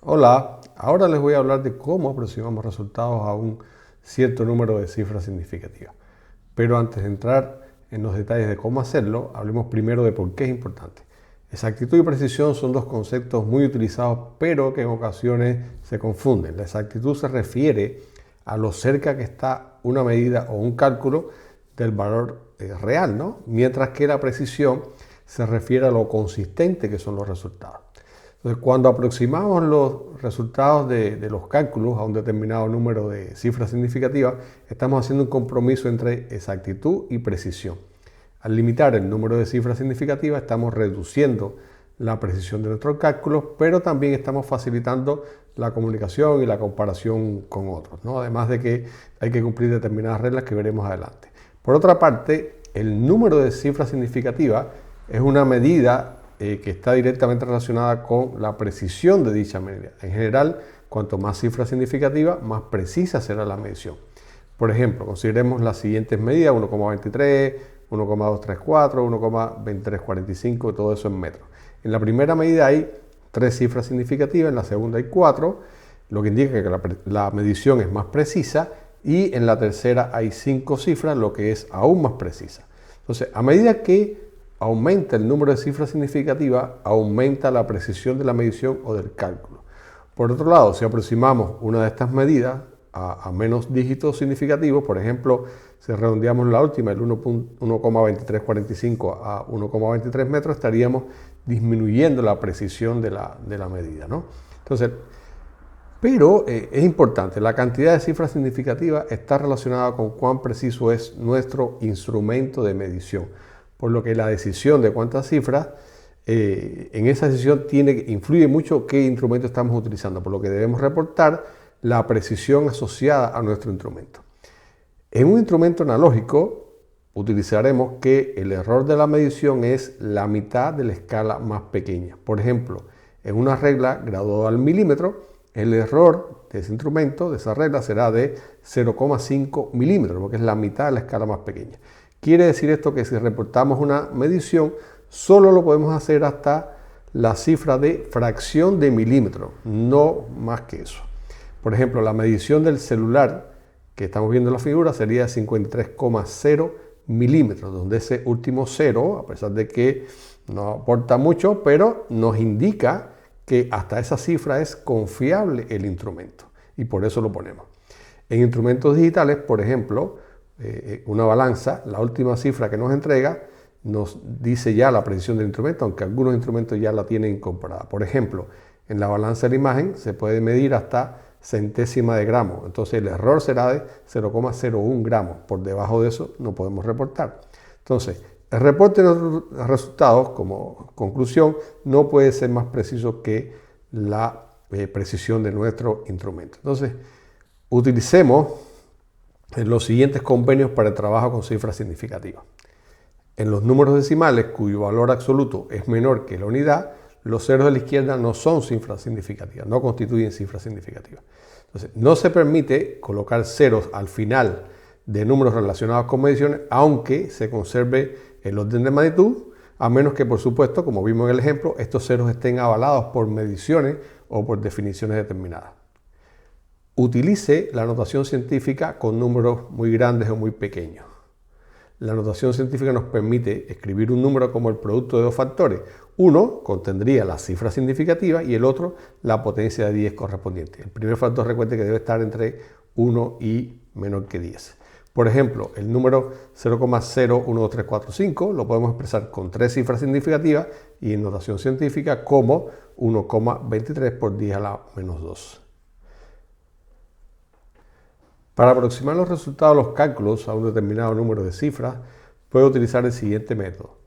Hola, ahora les voy a hablar de cómo aproximamos resultados a un cierto número de cifras significativas. Pero antes de entrar en los detalles de cómo hacerlo, hablemos primero de por qué es importante. Exactitud y precisión son dos conceptos muy utilizados, pero que en ocasiones se confunden. La exactitud se refiere a lo cerca que está una medida o un cálculo del valor real, ¿no? Mientras que la precisión se refiere a lo consistente que son los resultados. Entonces, cuando aproximamos los resultados de los cálculos a un determinado número de cifras significativas, estamos haciendo un compromiso entre exactitud y precisión. Al limitar el número de cifras significativas, estamos reduciendo la precisión de nuestros cálculos, pero también estamos facilitando la comunicación y la comparación con otros, ¿no? Además de que hay que cumplir determinadas reglas que veremos adelante. Por otra parte, el número de cifras significativas es una medida que está directamente relacionada con la precisión de dicha medida. En general, cuanto más cifras significativas, más precisa será la medición. Por ejemplo, consideremos las siguientes medidas: 1,23, 1,234, 1,2345, todo eso en metros. En la primera medida hay 3 cifras significativas, en la segunda hay 4, lo que indica que la medición es más precisa, y en la tercera hay 5 cifras, lo que es aún más precisa. Entonces, a medida que aumenta el número de cifras significativas, aumenta la precisión de la medición o del cálculo. Por otro lado, si aproximamos una de estas medidas a menos dígitos significativos, por ejemplo, si redondeamos la última, el 1,2345 a 1,23 metros, estaríamos disminuyendo la precisión de la medida, ¿no? Entonces, pero es importante, la cantidad de cifras significativas está relacionada con cuán preciso es nuestro instrumento de medición, por lo que la decisión de cuántas cifras, en esa decisión influye mucho qué instrumento estamos utilizando, por lo que debemos reportar la precisión asociada a nuestro instrumento. En un instrumento analógico utilizaremos que el error de la medición es la mitad de la escala más pequeña. Por ejemplo, en una regla graduada al milímetro, el error de ese instrumento, de esa regla, será de 0,5 milímetros, porque es la mitad de la escala más pequeña. Quiere decir esto que si reportamos una medición, solo lo podemos hacer hasta la cifra de fracción de milímetro, no más que eso. Por ejemplo, la medición del celular que estamos viendo en la figura sería 53,0 milímetros, donde ese último cero, a pesar de que no aporta mucho, pero nos indica que hasta esa cifra es confiable el instrumento, y por eso lo ponemos. En instrumentos digitales, por ejemplo, una balanza, la última cifra que nos entrega nos dice ya la precisión del instrumento, aunque algunos instrumentos ya la tienen incorporada. Por ejemplo, en la balanza de la imagen se puede medir hasta centésima de gramo, entonces el error será de 0,01 gramos, por debajo de eso no podemos reportar. Entonces, el reporte de los resultados, como conclusión, no puede ser más preciso que la precisión de nuestro instrumento. Entonces, utilicemos los siguientes convenios para el trabajo con cifras significativas. En los números decimales cuyo valor absoluto es menor que la unidad, los ceros de la izquierda no son cifras significativas, no constituyen cifras significativas. Entonces, no se permite colocar ceros al final de números relacionados con mediciones, aunque se conserve el orden de magnitud, a menos que, por supuesto, como vimos en el ejemplo, estos ceros estén avalados por mediciones o por definiciones determinadas. Utilice la notación científica con números muy grandes o muy pequeños. La notación científica nos permite escribir un número como el producto de dos factores. Uno contendría la cifra significativa y el otro la potencia de 10 correspondiente. El primer factor, recuerde que debe estar entre 1 y menor que 10. Por ejemplo, el número 0,01345 lo podemos expresar con 3 cifras significativas y en notación científica como 1,23 por 10 a la menos 2. Para aproximar los resultados de los cálculos a un determinado número de cifras, puede utilizar el siguiente método.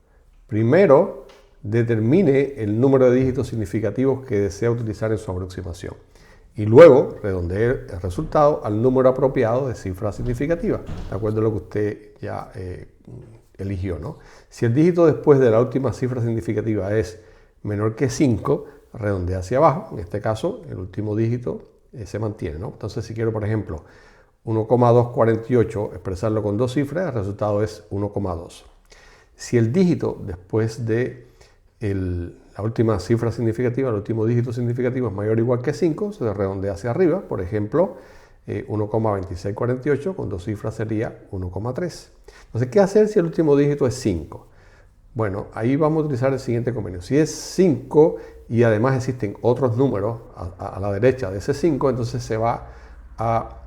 Primero, determine el número de dígitos significativos que desea utilizar en su aproximación. Y luego, redondee el resultado al número apropiado de cifras significativas, de acuerdo a lo que usted ya eligió, ¿no? Si el dígito después de la última cifra significativa es menor que 5, redondea hacia abajo. En este caso, el último dígito se mantiene, ¿no? Entonces, si quiero, por ejemplo, 1,248, expresarlo con 2 cifras, el resultado es 1,2. Si el dígito después de la última cifra significativa, el último dígito significativo es mayor o igual que 5, se redondea hacia arriba. Por ejemplo, 1,2648 con dos cifras sería 1,3. Entonces, ¿qué hacer si el último dígito es 5? Bueno, ahí vamos a utilizar el siguiente convenio. Si es 5 y además existen otros números a la derecha de ese 5, entonces se va a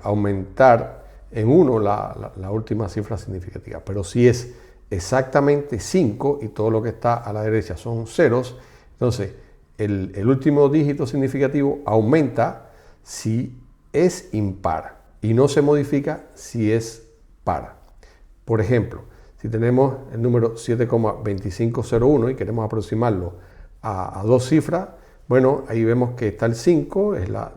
aumentar en 1 la última cifra significativa. Pero si es exactamente 5 y todo lo que está a la derecha son ceros, entonces el último dígito significativo aumenta si es impar y no se modifica si es par. Por ejemplo, si tenemos el número 7,2501 y queremos aproximarlo a dos cifras, bueno, ahí vemos que está el 5, es la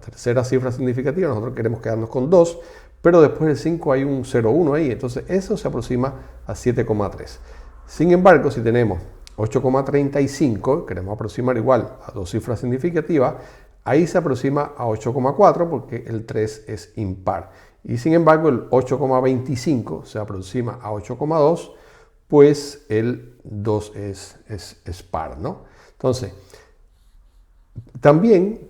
tercera cifra significativa, nosotros queremos quedarnos con 2, pero después del 5 hay un 0,1 ahí, entonces eso se aproxima a 7,3. Sin embargo, si tenemos 8,35, queremos aproximar igual a dos cifras significativas, ahí se aproxima a 8,4 porque el 3 es impar. Y sin embargo, el 8,25 se aproxima a 8,2, pues el 2 es par, ¿no? Entonces, también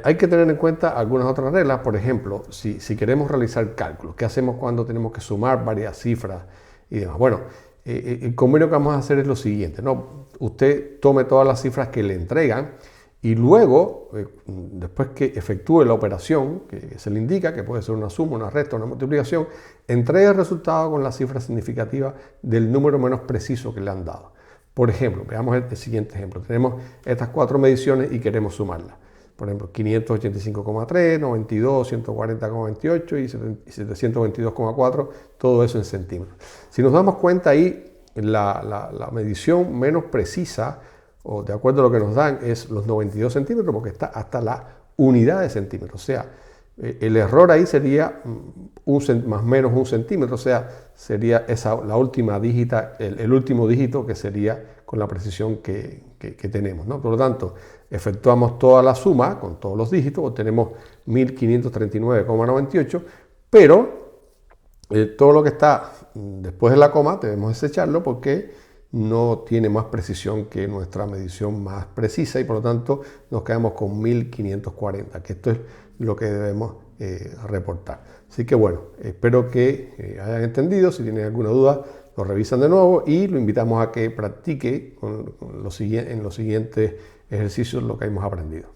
hay que tener en cuenta algunas otras reglas. Por ejemplo, si queremos realizar cálculos, ¿qué hacemos cuando tenemos que sumar varias cifras y demás? Bueno, el convenio que vamos a hacer es lo siguiente, ¿no? Usted tome todas las cifras que le entregan y luego, después que efectúe la operación que se le indica, que puede ser una suma, una resta, una multiplicación, entregue el resultado con la cifra significativa del número menos preciso que le han dado. Por ejemplo, veamos el siguiente ejemplo. Tenemos estas 4 mediciones y queremos sumarlas. Por ejemplo, 585,3, 92, 140,28 y 722,4, todo eso en centímetros. Si nos damos cuenta ahí, la medición menos precisa, o de acuerdo a lo que nos dan, es los 92 centímetros, porque está hasta la unidad de centímetros. O sea, el error ahí sería más o menos 1 centímetro, o sea, sería la última dígita, el último dígito que sería con la precisión que tenemos, ¿no? Por lo tanto, efectuamos toda la suma con todos los dígitos, obtenemos 1539,98, pero todo lo que está después de la coma debemos desecharlo porque no tiene más precisión que nuestra medición más precisa y por lo tanto nos quedamos con 1540, que esto es lo que debemos reportar. Así que bueno, espero que hayan entendido. Si tienen alguna duda, lo revisan de nuevo y lo invitamos a que practique en los siguientes ejercicios lo que hemos aprendido.